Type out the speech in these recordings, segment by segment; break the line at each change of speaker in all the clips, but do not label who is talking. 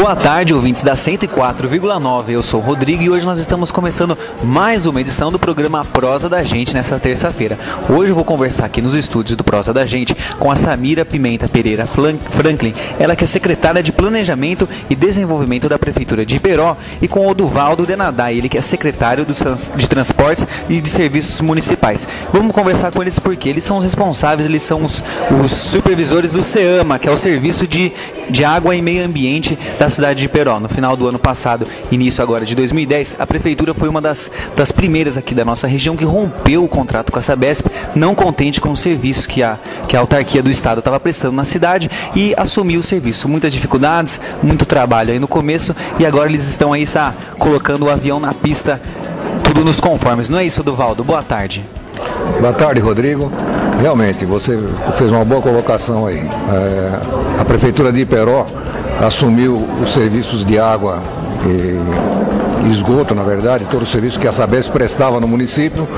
Boa tarde, ouvintes da 104,9. Eu sou o Rodrigo e hoje nós estamos começando mais uma edição do programa Prosa da Gente nessa terça-feira. Hoje eu vou conversar aqui nos estúdios do Prosa da Gente com a Samira Pimenta Pereira Franklin, ela que é secretária de Planejamento e Desenvolvimento da Prefeitura de Iperó, e com o Oduvaldo Denadai, ele que é secretário de Transportes e de Serviços Municipais. Vamos conversar com eles porque eles são os responsáveis, eles são os supervisores do SEAMA, que é o Serviço de Água e Meio Ambiente da cidade de Iperó. No final do ano passado, início agora de 2010, a prefeitura foi uma das primeiras aqui da nossa região que rompeu o contrato com a Sabesp, não contente com os serviços que a autarquia do estado estava prestando na cidade, e assumiu o serviço. Muitas dificuldades, muito trabalho aí no começo, e agora eles estão aí colocando o avião na pista, tudo nos conformes. Não é isso, Oduvaldo? Boa tarde.
Boa tarde, Rodrigo. Realmente, você fez uma boa colocação aí. A Prefeitura de Iperó assumiu os serviços de água e esgoto, na verdade, todo o serviço que a Sabesp prestava no município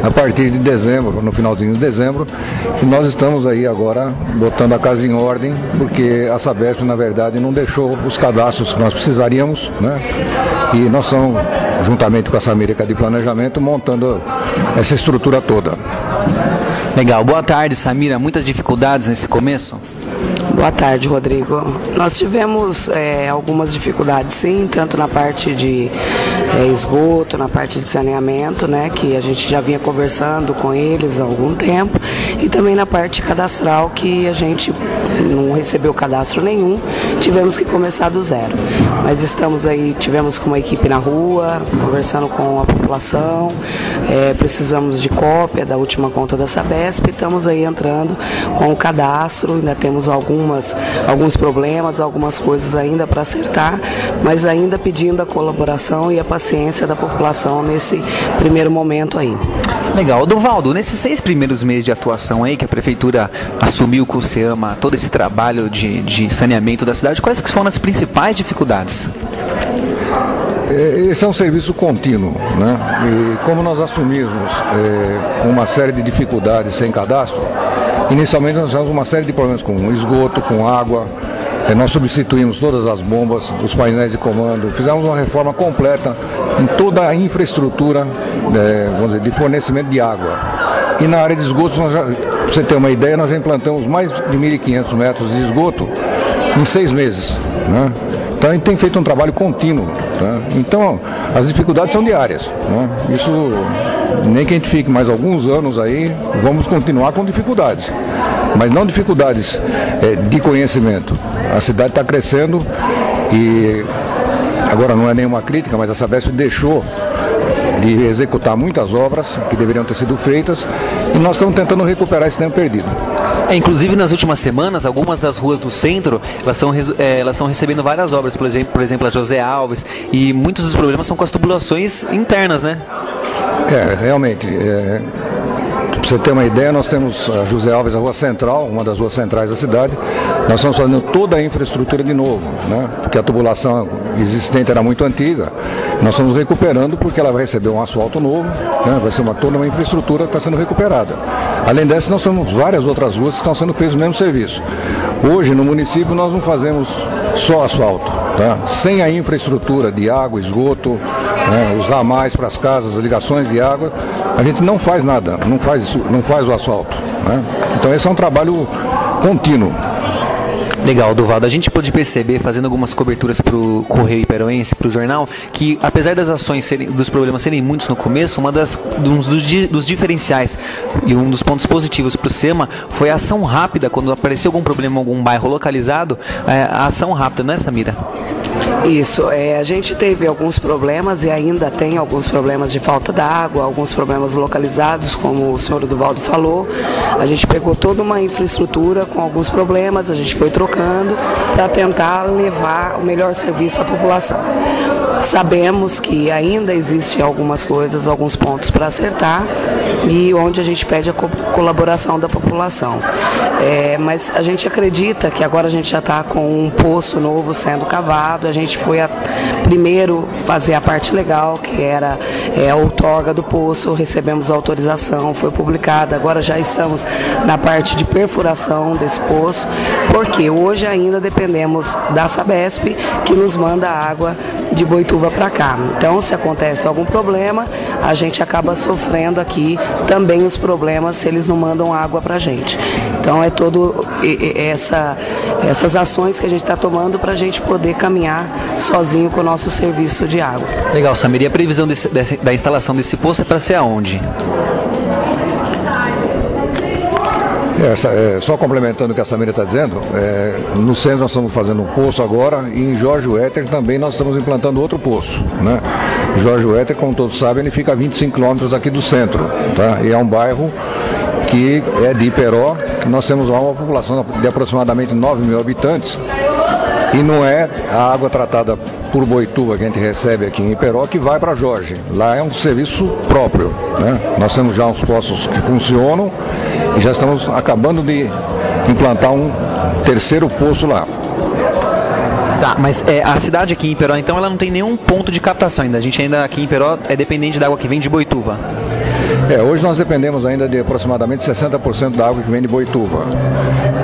a partir de dezembro, no finalzinho de dezembro, e nós estamos aí agora botando a casa em ordem, porque a Sabesp, na verdade, não deixou os cadastros que nós precisaríamos, né? E nós estamos, juntamente com a Samira de Planejamento, montando essa estrutura toda.
Legal. Boa tarde, Samira. Muitas dificuldades nesse começo?
Boa tarde, Rodrigo. Nós tivemos algumas dificuldades, sim, tanto na parte de esgoto, na parte de saneamento, né, que a gente já vinha conversando com eles há algum tempo, e também na parte cadastral, que a gente não recebeu cadastro nenhum, tivemos que começar do zero. Mas estamos aí, tivemos com uma equipe na rua, conversando com a população, precisamos de cópia da última conta da Sabesp, estamos aí entrando com o cadastro, ainda temos alguns problemas, algumas coisas ainda para acertar, mas ainda pedindo a colaboração e a paciência da população nesse primeiro momento aí.
Legal. Oduvaldo, nesses 6 primeiros meses de atuação aí que a Prefeitura assumiu com o SEAMA todo esse trabalho de saneamento da cidade, quais que foram as principais dificuldades?
Esse é um serviço contínuo, né? E como nós assumimos uma série de dificuldades sem cadastro, inicialmente nós tivemos uma série de problemas com esgoto, com água, nós substituímos todas as bombas, os painéis de comando, fizemos uma reforma completa em toda a infraestrutura vamos dizer, de fornecimento de água. E na área de esgoto, para você ter uma ideia, nós já implantamos mais de 1.500 metros de esgoto em 6 meses, né? Então a gente tem feito um trabalho contínuo, tá? Então as dificuldades são diárias, né? Isso, nem que a gente fique mais alguns anos aí, vamos continuar com dificuldades, mas não dificuldades de conhecimento. A cidade está crescendo e agora não é nenhuma crítica, mas a Sabesp deixou de executar muitas obras que deveriam ter sido feitas, e nós estamos tentando recuperar esse tempo perdido.
Inclusive nas últimas semanas, algumas das ruas do centro, elas estão recebendo várias obras, por exemplo a José Alves, e muitos dos problemas são com as tubulações internas, né?
Realmente, para você ter uma ideia, nós temos a José Alves, a rua central, uma das ruas centrais da cidade. Nós estamos fazendo toda a infraestrutura de novo, né? Porque a tubulação existente era muito antiga. Nós estamos recuperando porque ela vai receber um asfalto novo, né? Vai ser toda uma infraestrutura que está sendo recuperada. Além dessa, nós temos várias outras ruas que estão sendo feitas o mesmo serviço. Hoje, no município, nós não fazemos só asfalto, tá? Sem a infraestrutura de água, esgoto, né? Os ramais para as casas, as ligações de água, a gente não faz nada, não faz o asfalto, né? Então esse é um trabalho contínuo.
Legal, Oduvaldo. A gente pôde perceber, fazendo algumas coberturas para o Correio Iperoense, para o jornal, que apesar das ações dos problemas serem muitos no começo, um dos diferenciais e um dos pontos positivos para o SEAMA foi a ação rápida. Quando apareceu algum problema em algum bairro localizado, a ação rápida, não é, Samira?
Isso, a gente teve alguns problemas e ainda tem alguns problemas de falta d'água, alguns problemas localizados, como o senhor Oduvaldo falou. A gente pegou toda uma infraestrutura com alguns problemas, a gente foi trocando para tentar levar o melhor serviço à população. sabemos que ainda existem algumas coisas, alguns pontos para acertar e onde a gente pede a colaboração da população. Mas a gente acredita que agora a gente já está com um poço novo sendo cavado, a gente foi primeiro fazer a parte legal, que era a outorga do poço, recebemos a autorização, foi publicada, agora já estamos na parte de perfuração desse poço, porque hoje ainda dependemos da Sabesp, que nos manda água de Boituva para cá. Então, se acontece algum problema, a gente acaba sofrendo aqui também os problemas se eles não mandam água para a gente. Então, é todo essas ações que a gente está tomando para a gente poder caminhar sozinho com o nosso serviço de água.
Legal, Samir. E a previsão da instalação desse poço é para ser aonde?
Só complementando o que a Samira está dizendo, no centro nós estamos fazendo um poço agora e em Jorge Wetter também nós estamos implantando outro poço, né? Jorge Wetter, como todos sabem, ele fica a 25 quilômetros aqui do centro, tá? E é um bairro que é de Iperó, que nós temos lá uma população de aproximadamente 9 mil habitantes e não é a água tratada por Boituva que a gente recebe aqui em Iperó que vai para Jorge. Lá é um serviço próprio, né? Nós temos já uns poços que funcionam e já estamos acabando de implantar um terceiro poço lá.
Tá, mas a cidade aqui em Iperó, então, ela não tem nenhum ponto de captação ainda. A gente ainda aqui em Iperó é dependente da água que vem de Boituva.
Hoje nós dependemos ainda de aproximadamente 60% da água que vem de Boituva.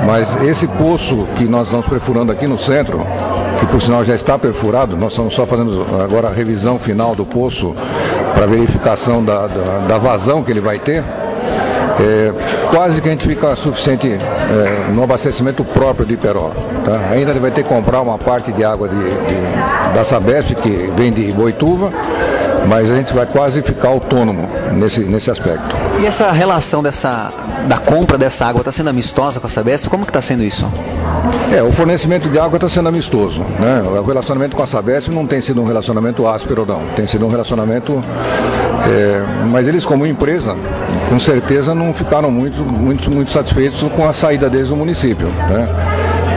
Mas esse poço que nós estamos perfurando aqui no centro, que por sinal já está perfurado, nós estamos só fazendo agora a revisão final do poço para verificação da vazão que ele vai ter. Quase que a gente fica suficiente no abastecimento próprio de Iperó. Tá? Ainda ele vai ter que comprar uma parte de água da Sabesp, que vem de Boituva, mas a gente vai quase ficar autônomo nesse aspecto.
E essa relação da compra dessa água está sendo amistosa com a Sabesp? Como que está sendo isso?
O fornecimento de água está sendo amistoso, né? O relacionamento com a Sabesp não tem sido um relacionamento áspero, não. Tem sido um relacionamento... mas eles, como empresa, com certeza não ficaram muito satisfeitos com a saída deles do município, né?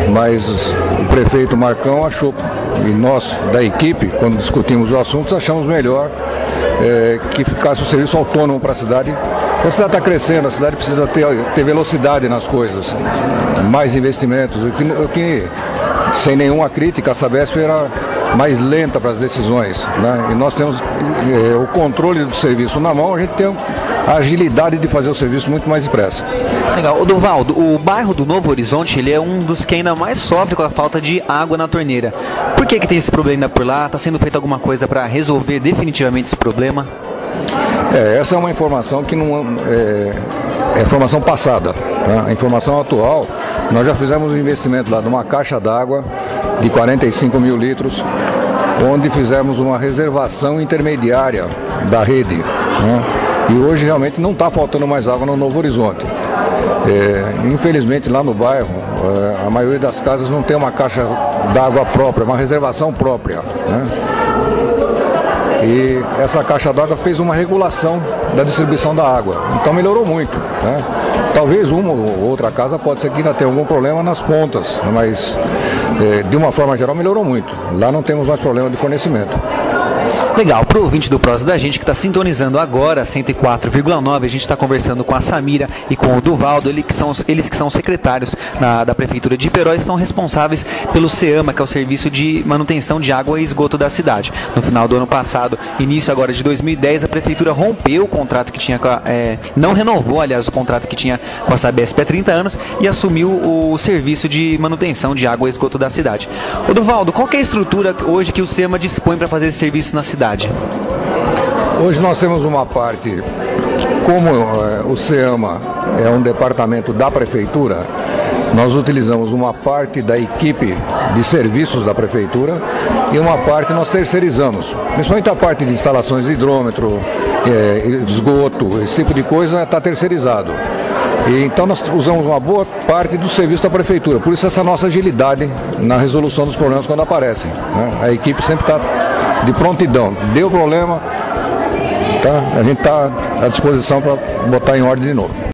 Mas o prefeito Marcão achou, e nós da equipe, quando discutimos o assunto, achamos melhor que ficasse o serviço autônomo para a cidade. A cidade está crescendo, a cidade precisa ter velocidade nas coisas, mais investimentos, o que sem nenhuma crítica, a Sabesp era mais lenta para as decisões, né? E nós temos o controle do serviço na mão, a gente tem a agilidade de fazer o serviço muito mais depressa.
Legal. Duvaldo, o bairro do Novo Horizonte, ele é um dos que ainda mais sofre com a falta de água na torneira. Por que tem esse problema por lá? Está sendo feita alguma coisa para resolver definitivamente esse problema?
Essa é uma informação que não é informação passada, né? A informação atual, nós já fizemos um investimento lá numa caixa d'água de 45 mil litros, onde fizemos uma reservação intermediária da rede, né? E hoje realmente não está faltando mais água no Novo Horizonte. Infelizmente lá no bairro, a maioria das casas não tem uma caixa d'água própria, uma reservação própria, né? E essa caixa d'água fez uma regulação da distribuição da água, então melhorou muito, né? Talvez uma ou outra casa pode ser que ainda tenha algum problema nas pontas, mas de uma forma geral melhorou muito. Lá não temos mais problema de fornecimento.
Legal, para o ouvinte do Prosa da Gente que está sintonizando agora, 104,9, a gente está conversando com a Samira e com o Duvaldo, eles que são secretários da Prefeitura de Iperó e são responsáveis pelo SEAMA, que é o Serviço de Manutenção de Água e Esgoto da cidade. No final do ano passado, início agora de 2010, a Prefeitura rompeu o contrato que tinha não renovou, aliás, o contrato que tinha com a Sabesp há 30 anos e assumiu o Serviço de Manutenção de Água e Esgoto da cidade. Ô Duvaldo, qual que é a estrutura hoje que o SEAMA dispõe para fazer esse serviço na cidade?
Hoje nós temos uma parte, como o SEAMA é um departamento da Prefeitura, nós utilizamos uma parte da equipe de serviços da Prefeitura e uma parte nós terceirizamos. Principalmente a parte de instalações de hidrômetro, esgoto, esse tipo de coisa está terceirizado. E então nós usamos uma boa parte do serviço da Prefeitura, por isso essa nossa agilidade na resolução dos problemas quando aparecem, né? A equipe sempre está de prontidão. Deu problema, tá? A gente está à disposição para botar em ordem de novo.